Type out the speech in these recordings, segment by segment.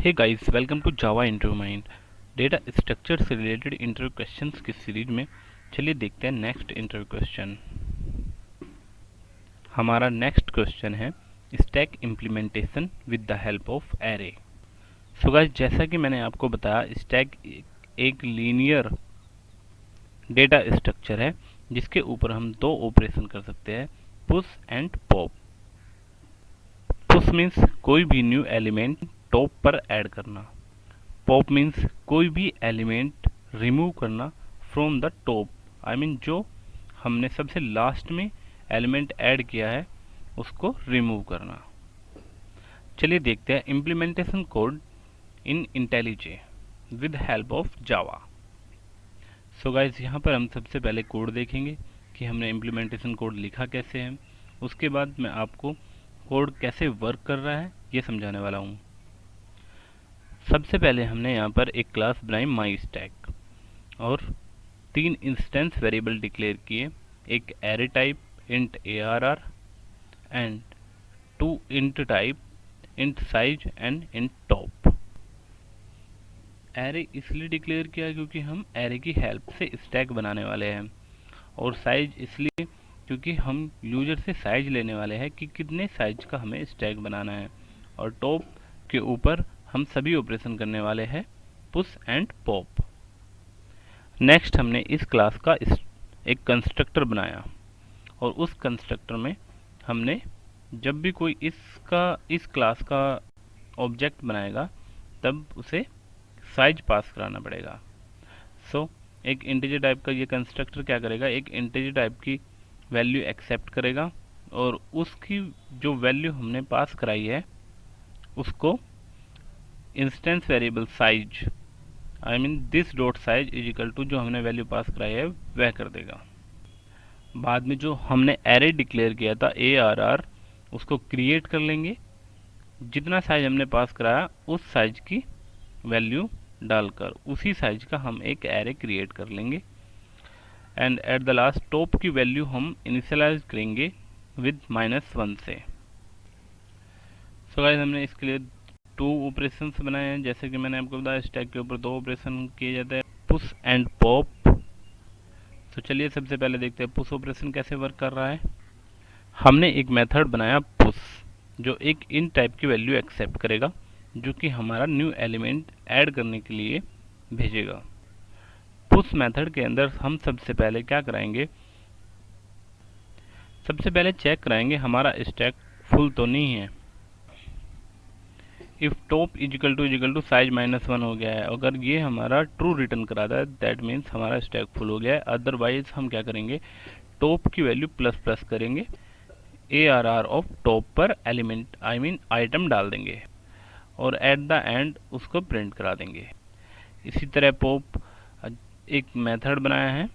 Hey guys, welcome to Java interview mind. Data structure से related interview questions की series में चलिए देखते हैं नेक्स्ट इंटरव्यू क्वेश्चन। हमारा नेक्स्ट क्वेश्चन है stack implementation with the help of array. So guys, जैसा कि मैंने आपको बताया, स्टैक एक लीनियर डेटा स्ट्रक्चर है जिसके ऊपर हम दो ऑपरेशन कर सकते हैं, push and pop. Push means कोई भी न्यू एलिमेंट टॉप पर ऐड करना, पॉप मीन्स कोई भी एलिमेंट रिमूव करना from the top. I mean जो हमने सबसे लास्ट में एलिमेंट ऐड किया है उसको रिमूव करना। चलिए देखते हैं implementation code in IntelliJ with help of Java. So guys, यहाँ पर हम सबसे पहले कोड देखेंगे कि हमने इम्प्लीमेंटेशन कोड लिखा कैसे है। उसके बाद मैं आपको कोड कैसे वर्क कर रहा है ये समझाने वाला हूँ। सबसे पहले हमने यहाँ पर एक क्लास बनाई माई स्टैक और 3 इंस्टेंस वेरिएबल डिक्लेयर किए, एक array type int ARR and 2 int type int size and int top. Array इसलिए डिक्लेयर किया क्योंकि हम एरे की हेल्प से स्टैक बनाने वाले हैं, और साइज इसलिए क्योंकि हम यूजर से साइज लेने वाले हैं कि कितने साइज का हमें स्टैक बनाना है, और टॉप के ऊपर हम सभी ऑपरेशन करने वाले हैं, पुश एंड पॉप। नेक्स्ट हमने इस क्लास का एक कंस्ट्रक्टर बनाया, और उस कंस्ट्रक्टर में हमने जब भी कोई इस क्लास का ऑब्जेक्ट बनाएगा तब उसे साइज पास कराना पड़ेगा। सो एक इंटीजर टाइप का ये कंस्ट्रक्टर क्या करेगा, एक इंटीजर टाइप की वैल्यू एक्सेप्ट करेगा और उसकी जो वैल्यू हमने पास कराई है उसको instance variable size, I mean this dot size is equal to जो हमने वैल्यू पास कराई है वह कर देगा। बाद में जो हमने एरे डिक्लेयर किया था ARR उसको क्रिएट कर लेंगे, जितना साइज हमने पास कराया उस साइज की वैल्यू डालकर उसी साइज का हम एक एरे क्रिएट कर लेंगे। And at the last top की वैल्यू हम इनिशियलाइज करेंगे विद -1 से। सो गाइस, हमने इसके लिए 2 ऑपरेशंस बनाए हैं। जैसे कि मैंने आपको बताया, स्टैक के ऊपर 2 ऑपरेशन किए जाते हैं, पुश एंड पॉप। तो चलिए सबसे पहले देखते हैं पुश ऑपरेशन कैसे वर्क कर रहा है। हमने एक मेथड बनाया पुश, जो एक इन टाइप की वैल्यू एक्सेप्ट करेगा जो कि हमारा न्यू एलिमेंट ऐड करने के लिए भेजेगा। पुश मेथड के अंदर हम सबसे पहले क्या कराएंगे, सबसे पहले चेक कराएंगे हमारा स्टैक फुल तो नहीं है। If top is equal to size -1 हो गया है, अगर ये हमारा ट्रू रिटर्न कराता है दैट मीन्स हमारा स्टैक फुल हो गया है। अदरवाइज हम क्या करेंगे, टॉप की वैल्यू ++ करेंगे, ARR ऑफ टॉप पर एलिमेंट आई मीन आइटम डाल देंगे और एट द एंड उसको प्रिंट करा देंगे। इसी तरह पॉप एक मेथड बनाया है,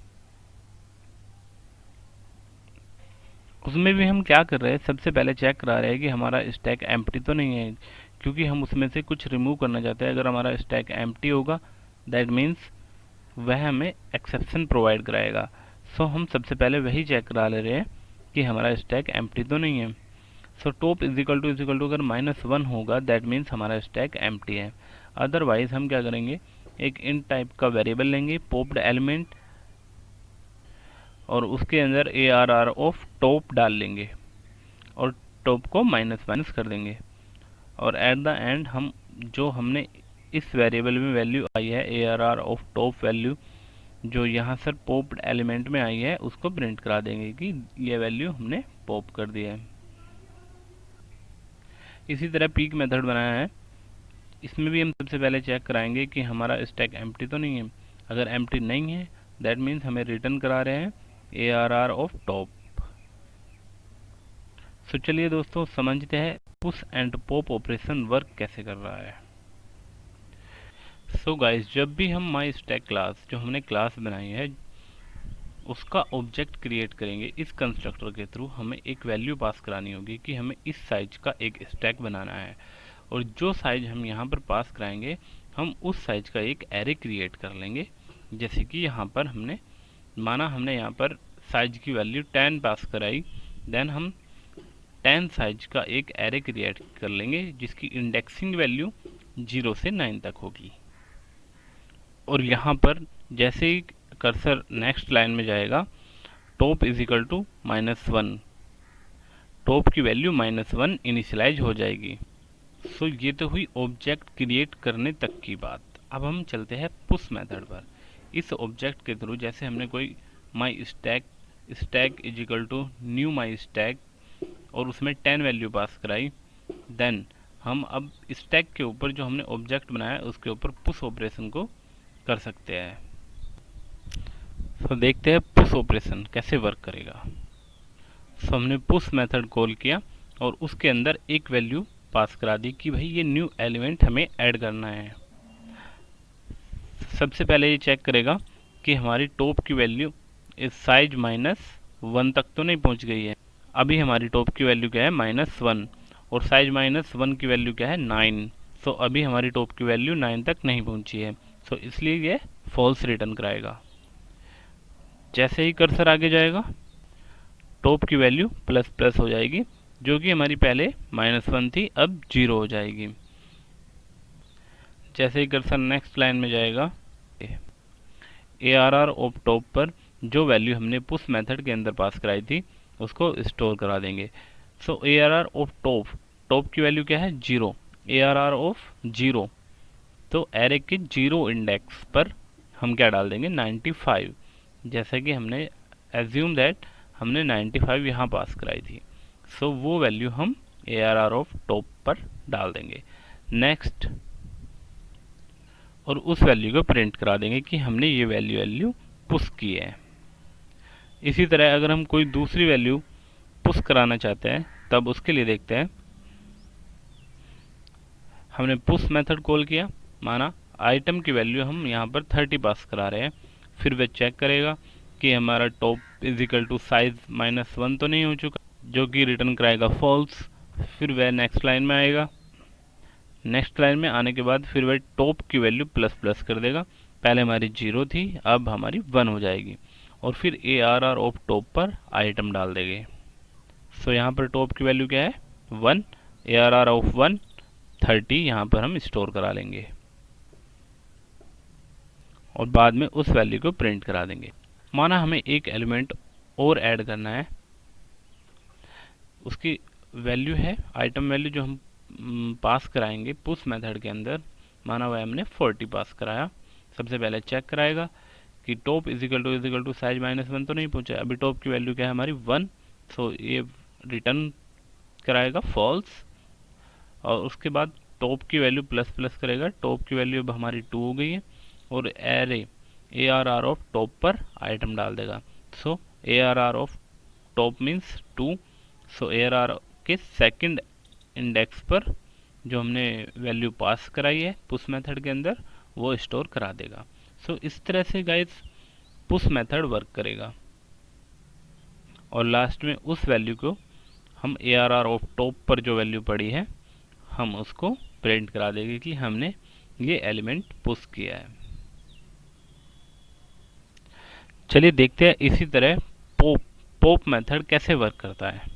उसमें भी हम क्या कर रहे हैं, सबसे पहले चेक करा रहे हैं कि हमारा स्टैक एम्प्टी तो नहीं है, क्योंकि हम उसमें से कुछ रिमूव करना चाहते हैं। अगर हमारा स्टैक एम्प्टी होगा दैट मीन्स वह हमें एक्सेप्शन प्रोवाइड कराएगा। सो हम सबसे पहले वही चेक करा ले रहे हैं कि हमारा स्टैक एम्प्टी तो नहीं है। So top is equal to अगर -1 होगा दैट मीन्स हमारा स्टैक एम्प्टी है। अदरवाइज हम क्या करेंगे, एक इन टाइप का वेरिएबल लेंगे पॉप्ड एलिमेंट और उसके अंदर ARR ऑफ टॉप डाल लेंगे और टॉप को माइनस कर देंगे, और एट द एंड हम जो हमने इस वेरिएबल में वैल्यू आई है ARR ऑफ टॉप वैल्यू जो यहाँ सर पॉप्ड एलिमेंट में आई है उसको प्रिंट करा देंगे कि ये वैल्यू हमने पॉप कर दिया है। इसी तरह पीक मेथड बनाया है, इसमें भी हम सबसे पहले चेक कराएंगे कि हमारा स्टैक एम्प्टी तो नहीं है। अगर एम्प्टी नहीं है दैट मीन्स हमें रिटर्न करा रहे हैं ARR ऑफ टॉप। सो चलिए दोस्तों समझते हैं push and pop operation work कैसे कर रहा है। सो गाइस, जब भी हम माई स्टैक क्लास जो हमने क्लास बनाई है उसका ऑब्जेक्ट क्रिएट करेंगे, इस कंस्ट्रक्टर के थ्रू हमें एक वैल्यू पास करानी होगी कि हमें इस साइज का एक स्टैक बनाना है, और जो साइज हम यहाँ पर पास कराएंगे हम उस साइज का एक एरे क्रिएट कर लेंगे। जैसे कि यहाँ पर हमने यहाँ पर साइज की वैल्यू 10 पास कराई, देन हम 10 साइज का एक एरे क्रिएट कर लेंगे जिसकी इंडेक्सिंग वैल्यू 0 से 9 तक होगी। और यहाँ पर जैसे ही कर्सर नेक्स्ट लाइन में जाएगा, top is equal to -1, top की वैल्यू -1 इनिशियलाइज हो जाएगी। सो ये तो हुई ऑब्जेक्ट क्रिएट करने तक की बात। अब हम चलते हैं पुश मेथड पर। इस ऑब्जेक्ट के थ्रू जैसे हमने कोई my stack is equal to new my stack और उसमें 10 वैल्यू पास कराई, देन हम अब स्टैक के ऊपर जो हमने ऑब्जेक्ट बनाया उसके ऊपर पुश ऑपरेशन को कर सकते हैं। तो देखते हैं पुश ऑपरेशन कैसे वर्क करेगा। सो हमने पुश मेथड कॉल किया और उसके अंदर एक वैल्यू पास करा दी कि भाई ये न्यू एलिमेंट हमें ऐड करना है। सबसे पहले ये चेक करेगा कि हमारी टॉप की वैल्यू इस साइज -1 तक तो नहीं पहुंच गई है। अभी हमारी टॉप की वैल्यू क्या है -1 और साइज -1 की वैल्यू क्या है 9। सो अभी हमारी टॉप की वैल्यू 9 तक नहीं पहुंची है, सो इसलिए ये फॉल्स रिटर्न कराएगा। जैसे ही कर्सर आगे जाएगा टॉप की वैल्यू ++ हो जाएगी, जो कि हमारी पहले -1 थी अब 0 हो जाएगी। जैसे ही कर्सर नेक्स्ट लाइन में जाएगा ARR ऑफ टॉप पर जो वैल्यू हमने पुश मेथड के अंदर पास कराई थी उसको स्टोर करा देंगे। सो ARR ऑफ टॉप की वैल्यू क्या है 0, ARR ऑफ 0, तो एरे के 0 इंडेक्स पर हम क्या डाल देंगे 95, जैसा कि हमने एज्यूम दैट हमने 95 यहाँ पास कराई थी। सो वो वैल्यू हम ARR ऑफ टॉप पर डाल देंगे। नेक्स्ट, और उस वैल्यू को प्रिंट करा देंगे कि हमने ये वैल्यू पुश की है। इसी तरह अगर हम कोई दूसरी वैल्यू पुश कराना चाहते हैं तब उसके लिए देखते हैं। हमने पुश मेथड कॉल किया, माना आइटम की वैल्यू हम यहाँ पर 30 पास करा रहे हैं। फिर वह चेक करेगा कि हमारा top is equal to size -1 तो नहीं हो चुका, जो कि रिटर्न कराएगा फॉल्स। फिर वह नेक्स्ट लाइन में आएगा। नेक्स्ट लाइन में आने के बाद फिर वह टॉप की वैल्यू ++ कर देगा। पहले हमारी 0 थी अब हमारी 1 हो जाएगी और फिर ARR ऑफ टॉप पर आइटम डाल देंगे। सो यहाँ पर टॉप की वैल्यू क्या है 1, ARR ऑफ 1 30 यहाँ पर हम स्टोर करा लेंगे और बाद में उस वैल्यू को प्रिंट करा देंगे। माना हमें एक एलिमेंट और ऐड करना है, उसकी वैल्यू है आइटम वैल्यू जो हम पास कराएंगे पुश मेथड के अंदर। माना हुआ हमने 40 पास कराया। सबसे पहले चेक कराएगा कि top is equal to size -1 तो नहीं पहुंचा। अभी टॉप की वैल्यू क्या है हमारी 1, सो ये रिटर्न कराएगा फॉल्स। और उसके बाद टॉप की वैल्यू ++ करेगा। टॉप की वैल्यू अब हमारी 2 हो गई है और एरे ARR ऑफ टॉप पर आइटम डाल देगा। सो ARR of top means 2। So ARR के सेकंड इंडेक्स पर जो हमने वैल्यू पास कराई है पुश मेथड के अंदर वो स्टोर करा देगा। सो इस तरह से गाइस पुश मेथड वर्क करेगा और लास्ट में उस वैल्यू को हम ARR ऑफ टॉप पर जो वैल्यू पड़ी है हम उसको प्रिंट करा देंगे कि हमने ये एलिमेंट पुश किया है। चलिए देखते हैं इसी तरह पॉप मेथड कैसे वर्क करता है।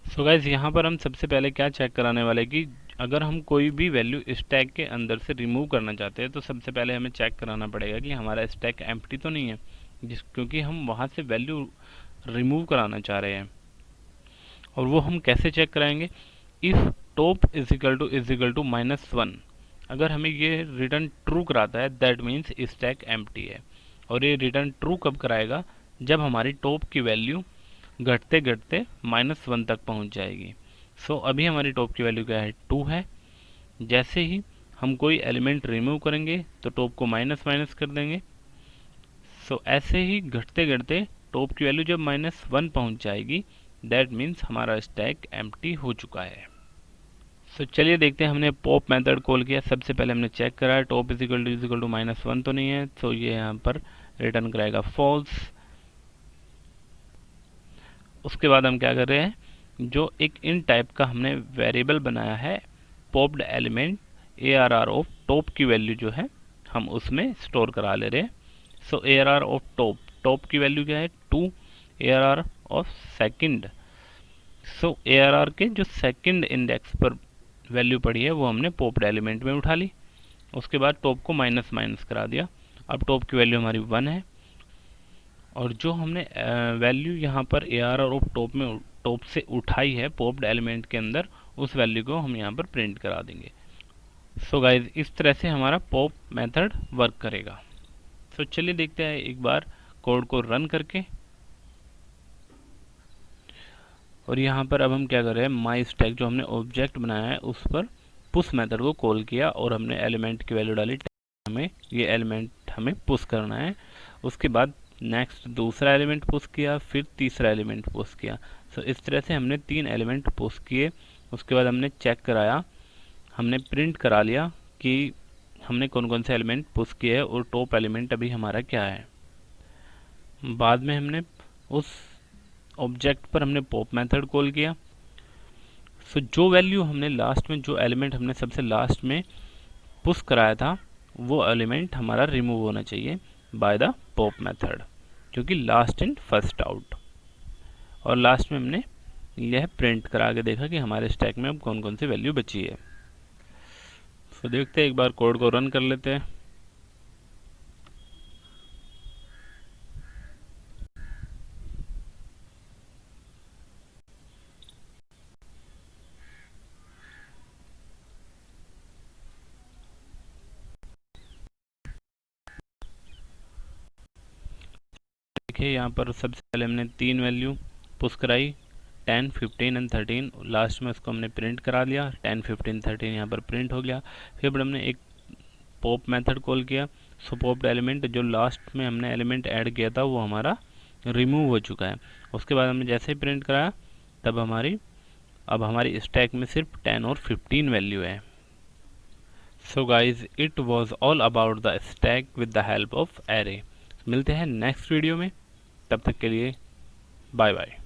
सो गाइज यहाँ पर हम सबसे पहले क्या चेक कराने वाले कि अगर हम कोई भी वैल्यू स्टैक के अंदर से रिमूव करना चाहते हैं तो सबसे पहले हमें चेक कराना पड़ेगा कि हमारा स्टैक एम्प्टी तो नहीं है, क्योंकि हम वहाँ से वैल्यू रिमूव कराना चाह रहे हैं। और वो हम कैसे चेक कराएंगे, if top is equal to -1 अगर हमें ये रिटर्न ट्रू कराता है दैट मीन्स स्टैक एम्प्टी है। और ये रिटर्न ट्रू कब कराएगा, जब हमारी टॉप की वैल्यू घटते घटते -1 तक पहुंच जाएगी। सो अभी हमारी टॉप की वैल्यू क्या है 2 है। जैसे ही हम कोई एलिमेंट रिमूव करेंगे तो टॉप को माइनस कर देंगे। सो ऐसे ही घटते घटते टॉप की वैल्यू जब -1 पहुंच जाएगी दैट मीन्स हमारा स्टैक एम्प्टी हो चुका है। सो चलिए देखते हैं, हमने पॉप मेथड कॉल किया। सबसे पहले हमने चेक करा टॉप इज इक्वल टू -1 तो नहीं है, तो ये यहाँ पर रिटर्न कराएगा फॉल्स। उसके बाद हम क्या कर रहे हैं, जो एक इन टाइप का हमने वेरिएबल बनाया है popped element ARR of top की वैल्यू जो है हम उसमें स्टोर करा ले रहे हैं। सो ARR ऑफ टॉप की वैल्यू क्या है 2, ARR of second. So ARR के जो सेकंड इंडेक्स पर वैल्यू पड़ी है वो हमने पॉप्ड एलिमेंट में उठा ली। उसके बाद टॉप को माइनस माइनस करा दिया। अब टॉप की वैल्यू हमारी 1 है, और जो हमने वैल्यू यहाँ पर AR और टॉप से उठाई है पॉप्ड एलिमेंट के अंदर, उस वैल्यू को हम यहाँ पर प्रिंट करा देंगे। सो गाइज, इस तरह से हमारा पॉप मेथड वर्क करेगा। सो चलिए देखते हैं एक बार कोड को रन करके। और यहाँ पर अब हम क्या कर रहे हैं, माई स्टैक जो हमने ऑब्जेक्ट बनाया है उस पर पुश मेथड को कॉल किया और हमने एलिमेंट की वैल्यू डाली। हमें ये एलिमेंट हमें पुश करना है। उसके बाद नेक्स्ट दूसरा एलिमेंट पुश किया, फिर तीसरा एलिमेंट पुश किया। सो इस तरह से हमने 3 एलिमेंट पुश किए। उसके बाद हमने चेक कराया, हमने प्रिंट करा लिया कि हमने कौन कौन से एलिमेंट पुश किए हैं और टॉप एलिमेंट अभी हमारा क्या है। बाद में हमने उस ऑब्जेक्ट पर हमने पॉप मेथड कॉल किया। सो जो वैल्यू हमने लास्ट में, जो एलिमेंट हमने सबसे लास्ट में पुश कराया था, वो एलिमेंट हमारा रिमूव होना चाहिए बाय द पॉप मेथड, क्योंकि लास्ट इन फर्स्ट आउट। और लास्ट में हमने यह प्रिंट करा के देखा कि हमारे स्टैक में अब कौन कौन सी वैल्यू बची है। तो देखते हैं, एक बार कोड को रन कर लेते हैं। देखिए यहाँ पर सबसे पहले हमने 3 वैल्यू पुश कराई, 10, 15 एंड 13। लास्ट में उसको हमने प्रिंट करा दिया, 10, 15, 13 यहाँ पर प्रिंट हो गया। फिर हमने एक पॉप मेथड कॉल किया। सो पॉप्ड एलिमेंट, जो लास्ट में हमने एलिमेंट ऐड किया था वो हमारा रिमूव हो चुका है। उसके बाद हमने जैसे ही प्रिंट कराया तब अब हमारी स्टैक में सिर्फ 10 और 15 वैल्यू है। So guys, it was all about the stack with the help of array. मिलते हैं नेक्स्ट वीडियो में, तब तक के लिए बाय बाय।